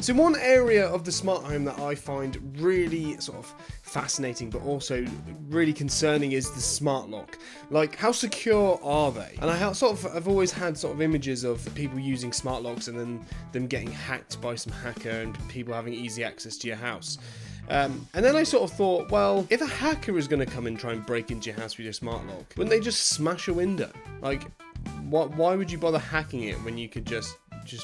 So one area of the smart home that I find really sort of fascinating but also really concerning is the smart lock. Like, how secure are they? And I've always had sort of images of people using smart locks and then them getting hacked by some hacker and people having easy access to your house. And then I sort of thought, well, if a hacker is going to come and try and break into your house with your smart lock, wouldn't they just smash a window? Like, why would you bother hacking it when you could just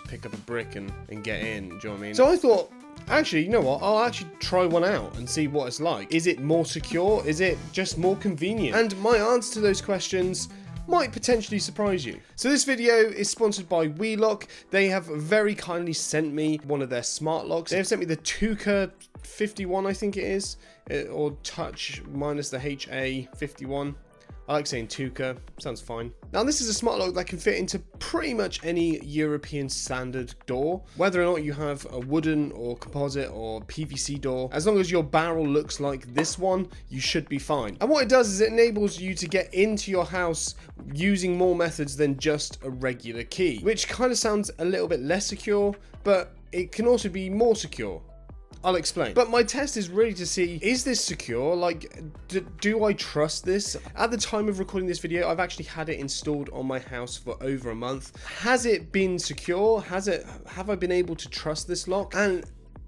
pick up a brick and get in? Do you know what I mean? So I thought, actually, you know what? I'll actually try one out and see what it's like. Is it more secure? Is it just more convenient? And my answer to those questions might potentially surprise you. So this video is sponsored by WELOCK. They have very kindly sent me one of their smart locks. They have sent me the ToucA51, I think it is, or touch minus the HA51. I like saying ToucA, sounds fine. Now this is a smart lock that can fit into pretty much any European standard door. Whether or not you have a wooden or composite or PVC door, as long as your barrel looks like this one, you should be fine. And what it does is it enables you to get into your house using more methods than just a regular key, which kind of sounds a little bit less secure, but it can also be more secure. I'll explain. But my test is really to see, is this secure? Like, do I trust this? At the time of recording this video, I've actually had it installed on my house for over a month. Has it been secure? Have I been able to trust this lock? And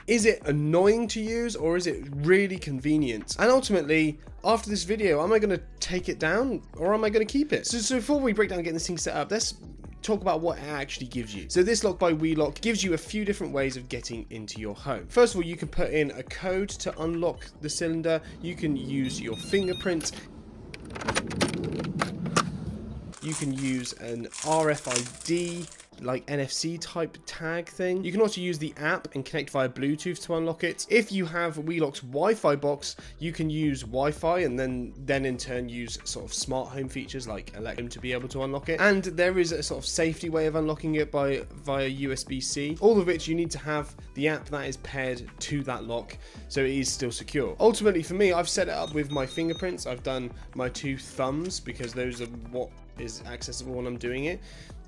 is it annoying to use, or is it really convenient? And ultimately, after this video, am I going to take it down or am I going to keep it? So before we break down getting this thing set up, let's talk about what it actually gives you. So this lock by WELOCK gives you a few different ways of getting into your home. First of all, you can put in a code to unlock the cylinder. You can use your fingerprint. You can use an RFID, like NFC type tag thing. You can also use the app and connect via Bluetooth to unlock it. If you have WELOCK's Wi-Fi box, you can use Wi-Fi and then in turn use sort of smart home features like Electrum to be able to unlock it. And there is a sort of safety way of unlocking it via USB-C. All of which you need to have the app that is paired to that lock, so it is still secure. Ultimately for me, I've set it up with my fingerprints. I've done my 2 thumbs because those are what is accessible when I'm doing it.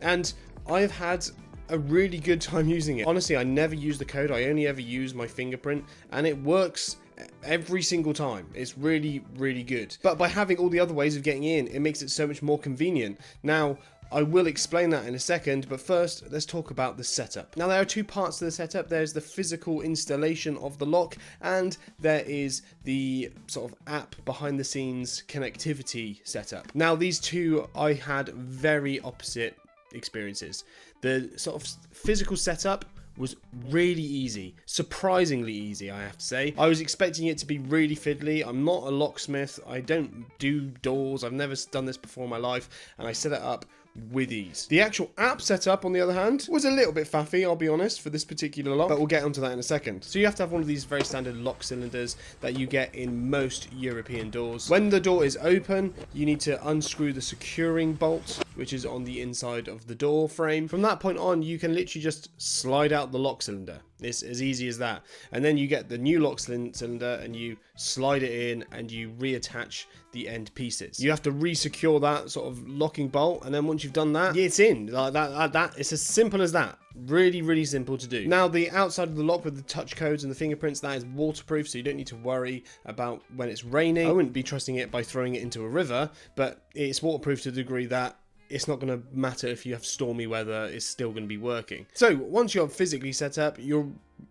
And I've had a really good time using it. Honestly, I never use the code. I only ever use my fingerprint, and it works every single time. It's really, really good. But by having all the other ways of getting in, it makes it so much more convenient. Now, I will explain that in a second, but first, let's talk about the setup. Now, there are 2 parts to the setup. There's the physical installation of the lock, and there is the sort of app behind the scenes connectivity setup. Now, these two, I had very opposite experiences. The sort of physical setup was really easy, surprisingly easy, I have to say. I was expecting it to be really fiddly. I'm not a locksmith. I don't do doors. I've never done this before in my life, and I set it up with ease. The actual app setup, on the other hand, was a little bit faffy, I'll be honest, for this particular lock, but we'll get onto that in a second. So you have to have one of these very standard lock cylinders that you get in most European doors. When the door is open, you need to unscrew the securing bolt, which is on the inside of the door frame. From that point on, you can literally just slide out the lock cylinder. It's as easy as that. And then you get the new lock cylinder and you slide it in and you reattach the end pieces. You have to re-secure that sort of locking bolt, and then once you've done that, it's in. Like that. It's as simple as that. Really, really simple to do. Now, the outside of the lock with the touch codes and the fingerprints, that is waterproof, so you don't need to worry about when it's raining. I wouldn't be trusting it by throwing it into a river, but it's waterproof to the degree that it's not going to matter if you have stormy weather, it's still going to be working. So once you're physically set up, you're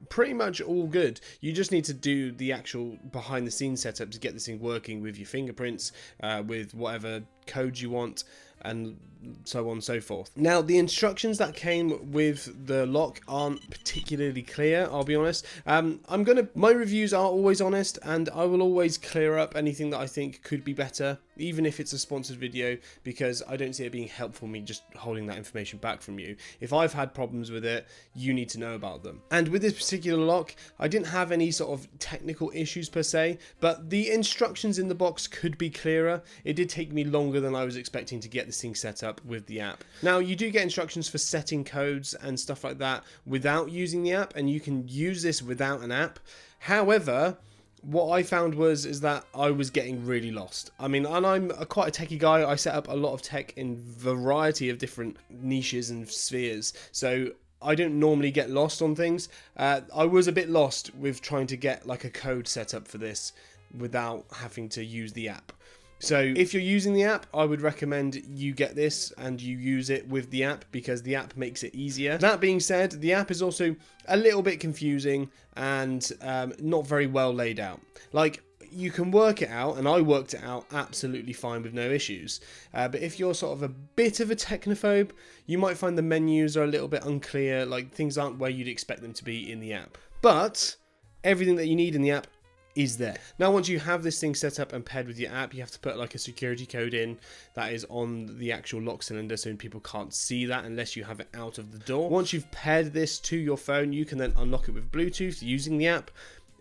pretty much all good. You just need to do the actual behind the scenes setup to get this thing working with your fingerprints, with whatever codes you want, and so on and so forth. Now, the instructions that came with the lock aren't particularly clear, I'll be honest. My reviews are always honest, and I will always clear up anything that I think could be better, even if it's a sponsored video, because I don't see it being helpful me just holding that information back from you. If I've had problems with it, you need to know about them. And with this particular lock, I didn't have any sort of technical issues per se, but the instructions in the box could be clearer. It did take me longer than I was expecting to get this thing set up with the app. Now, you do get instructions for setting codes and stuff like that without using the app, and you can use this without an app. However, what I found is that I was getting really lost. I mean, and I'm quite a techie guy. I set up a lot of tech in variety of different niches and spheres. So I don't normally get lost on things. I was a bit lost with trying to get like a code set up for this without having to use the app. So if you're using the app, I would recommend you get this and you use it with the app, because the app makes it easier. That being said, the app is also a little bit confusing and not very well laid out. Like, you can work it out, and I worked it out absolutely fine with no issues. But if you're sort of a bit of a technophobe, you might find the menus are a little bit unclear, like things aren't where you'd expect them to be in the app. But everything that you need in the app is there. Now, once you have this thing set up and paired with your app, you have to put like a security code in that is on the actual lock cylinder, so people can't see that unless you have it out of the door. Once you've paired this to your phone, you can then unlock it with Bluetooth using the app,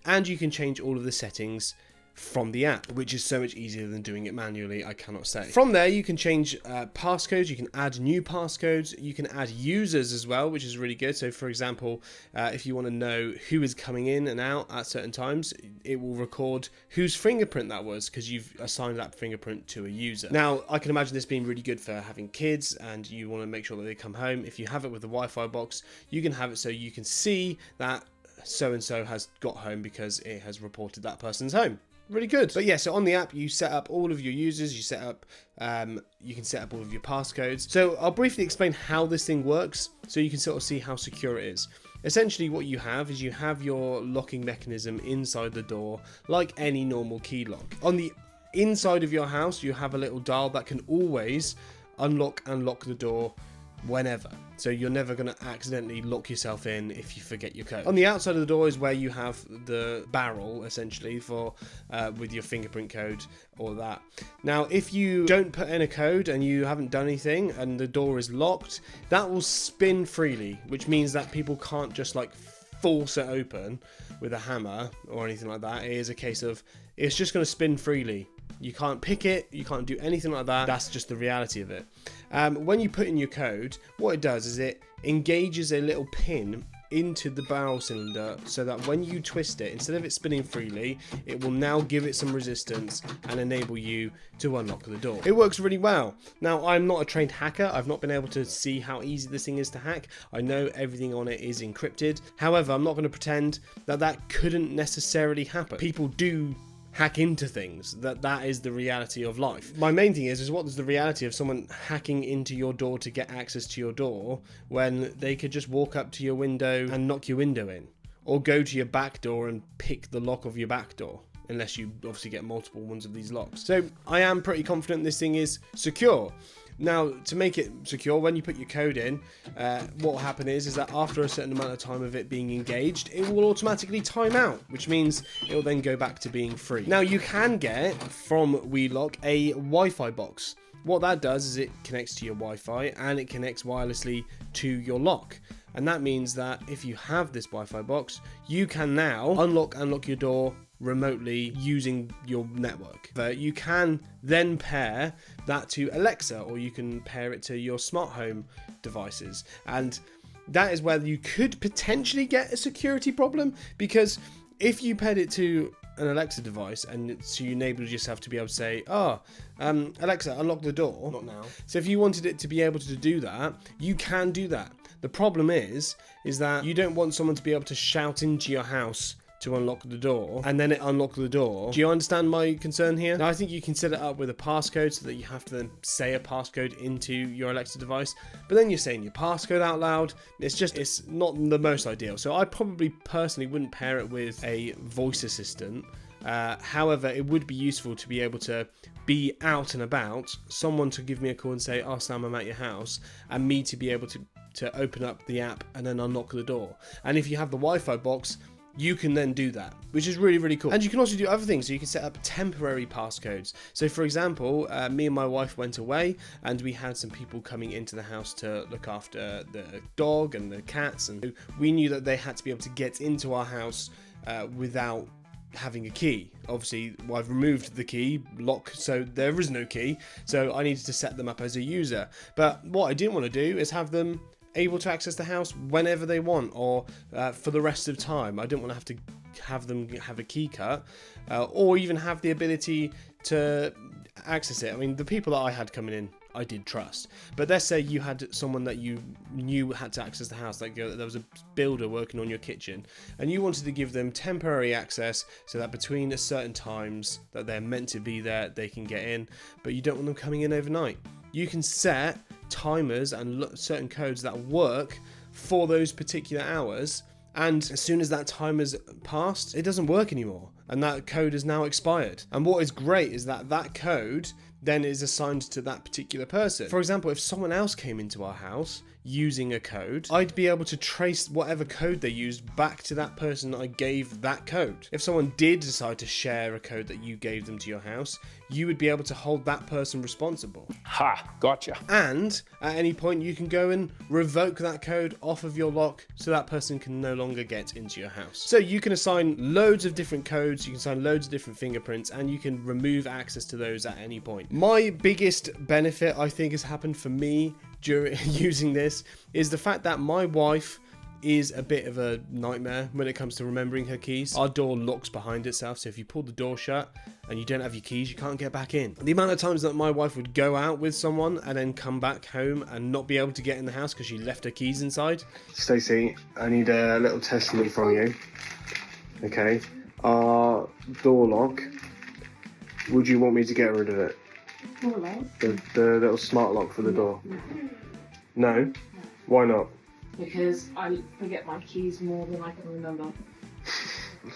and you can change all of the settings from the app, which is so much easier than doing it manually, I cannot say. From there, you can change passcodes, you can add new passcodes, you can add users as well, which is really good. So for example, if you want to know who is coming in and out at certain times, it will record whose fingerprint that was, because you've assigned that fingerprint to a user. Now, I can imagine this being really good for having kids and you want to make sure that they come home. If you have it with the Wi-Fi box, you can have it so you can see that so-and-so has got home because it has reported that person's home. Really good. But yeah, so on the app, you set up all of your users, you set up, you can set up all of your passcodes. So I'll briefly explain how this thing works so you can sort of see how secure it is. Essentially what you have is you have your locking mechanism inside the door, like any normal key lock. On the inside of your house, you have a little dial that can always unlock and lock the door whenever, so you're never going to accidentally lock yourself in if you forget your code. On the outside of the door is where you have the barrel, essentially, for with your fingerprint code or that. Now, if you don't put in a code and you haven't done anything and the door is locked, that will spin freely, which means that people can't just like force it open with a hammer or anything like that. It is a case of it's just going to spin freely. You can't pick it, you can't do anything like that. That's just the reality of it. When you put in your code, what it does is it engages a little pin into the barrel cylinder so that when you twist it, instead of it spinning freely, it will now give it some resistance and enable you to unlock the door. It works really well. Now, I'm not a trained hacker. I've not been able to see how easy this thing is to hack. I know everything on it is encrypted. However, I'm not going to pretend that that couldn't necessarily happen. People do hack into things. That is the reality of life. My main thing is what is the reality of someone hacking into your door to get access to your door when they could just walk up to your window and knock your window in, or go to your back door and pick the lock of your back door, unless you obviously get multiple ones of these locks. So I am pretty confident this thing is secure. Now, to make it secure, when you put your code in, what will happen is that after a certain amount of time of it being engaged, it will automatically time out, which means it will then go back to being free. Now, you can get from WELOCK a Wi-Fi box. What that does is it connects to your Wi-Fi and it connects wirelessly to your lock. And that means that if you have this Wi-Fi box, you can now unlock and lock your door remotely using your network. You can then pair that to Alexa, or you can pair it to your smart home devices, and that is where you could potentially get a security problem, because if you paired it to an Alexa device and so you enabled yourself to be able to say, Alexa, unlock the door. Not now. So if you wanted it to be able to do that, you can do that. The problem is that you don't want someone to be able to shout into your house to unlock the door and then it unlock the door. Do you understand my concern here? Now, I think you can set it up with a passcode so that you have to then say a passcode into your Alexa device, but then you're saying your passcode out loud. It's not the most ideal. So I probably personally wouldn't pair it with a voice assistant. However, it would be useful to be able to be out and about, someone to give me a call and say, oh Sam, I'm at your house, and me to be able to open up the app and then unlock the door. And if you have the Wi-Fi box, you can then do that, which is really, really cool. And you can also do other things. So you can set up temporary passcodes. So for example, me and my wife went away and we had some people coming into the house to look after the dog and the cats. And we knew that they had to be able to get into our house without having a key. Obviously, well, I've removed the key lock, so there is no key. So I needed to set them up as a user. But what I didn't want to do is have them able to access the house whenever they want, or for the rest of time. I didn't want to have them have a key cut, or even have the ability to access it. I mean, the people that I had coming in, I did trust. But let's say you had someone that you knew had to access the house, like there was a builder working on your kitchen, and you wanted to give them temporary access so that between certain times that they're meant to be there, they can get in, but you don't want them coming in overnight. You can set timers and certain codes that work for those particular hours, and as soon as that timer's passed, it doesn't work anymore, and that code is now expired. And what is great is that that code then is assigned to that particular person. For example, if someone else came into our house using a code, I'd be able to trace whatever code they used back to that person I gave that code. If someone did decide to share a code that you gave them to your house, you would be able to hold that person responsible. Ha, gotcha. And at any point you can go and revoke that code off of your lock so that person can no longer get into your house. So you can assign loads of different codes, you can assign loads of different fingerprints, and you can remove access to those at any point. My biggest benefit, I think, has happened for me during using this is the fact that my wife is a bit of a nightmare when it comes to remembering her keys. Our door locks behind itself, so if you pull the door shut and you don't have your keys, you can't get back in. The amount of times that my wife would go out with someone and then come back home and not be able to get in the house because she left her keys inside. Stacey, I need a little testament from you. Okay, our door lock, would you want me to get rid of it? Door lock? The little smart lock for the door. No? Why not? Because I forget my keys more than I can remember.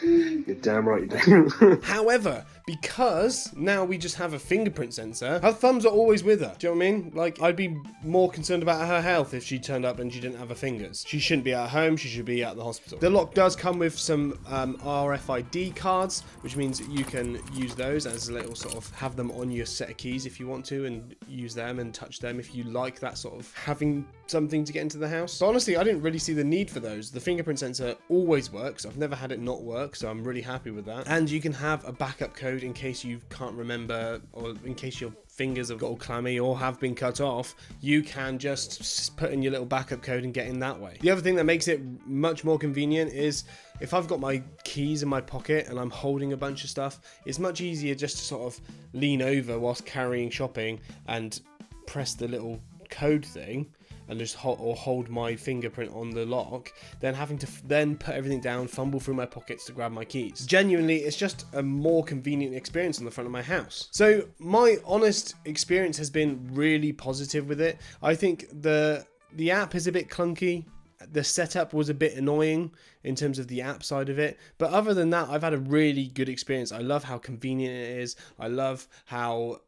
You're damn right you do. However, because now we just have a fingerprint sensor, her thumbs are always with her. Do you know what I mean? Like, I'd be more concerned about her health if she turned up and she didn't have her fingers. She shouldn't be at home, she should be at the hospital. The lock does come with some RFID cards, which means that you can use those as a little sort of, have them on your set of keys if you want to, and use them and touch them if you like that sort of having something to get into the house. But honestly, I didn't really see the need for those. The fingerprint sensor always works. I've never had it not work, so I'm really happy with that. And you can have a backup code in case you can't remember, or in case your fingers have got all clammy or have been cut off, you can just put in your little backup code and get in that way. The other thing that makes it much more convenient is if I've got my keys in my pocket and I'm holding a bunch of stuff, it's much easier just to sort of lean over whilst carrying shopping and press the little code thing and just hold my fingerprint on the lock, then having to then put everything down, fumble through my pockets to grab my keys. Genuinely, it's just a more convenient experience on the front of my house. So my honest experience has been really positive with it. I think the app is a bit clunky. The setup was a bit annoying in terms of the app side of it, but other than that, I've had a really good experience. I love how convenient it is. I love how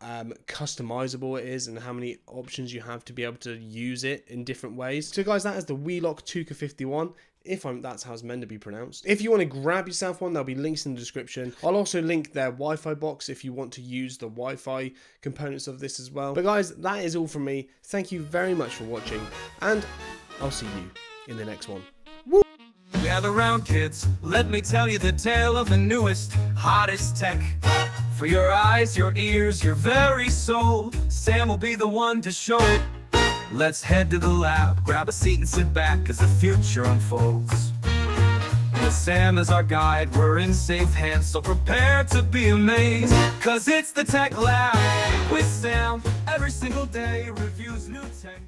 customizable it is and how many options you have to be able to use it in different ways. So guys, that is the WELOCK ToucA51. That's how it's meant to be pronounced. If you want to grab yourself one, there'll be links in the description. I'll also link their Wi-Fi box if you want to use the Wi-Fi components of this as well. But guys, that is all from me. Thank you very much for watching, and I'll see you in the next one. Gather round, kids, let me tell you the tale of the newest, hottest tech. For your eyes, your ears, your very soul, Sam will be the one to show it. Let's head to the lab, grab a seat and sit back as the future unfolds. With Sam as our guide, we're in safe hands, so prepare to be amazed. Cause it's the Tech Lab with Sam, every single day reviews new tech.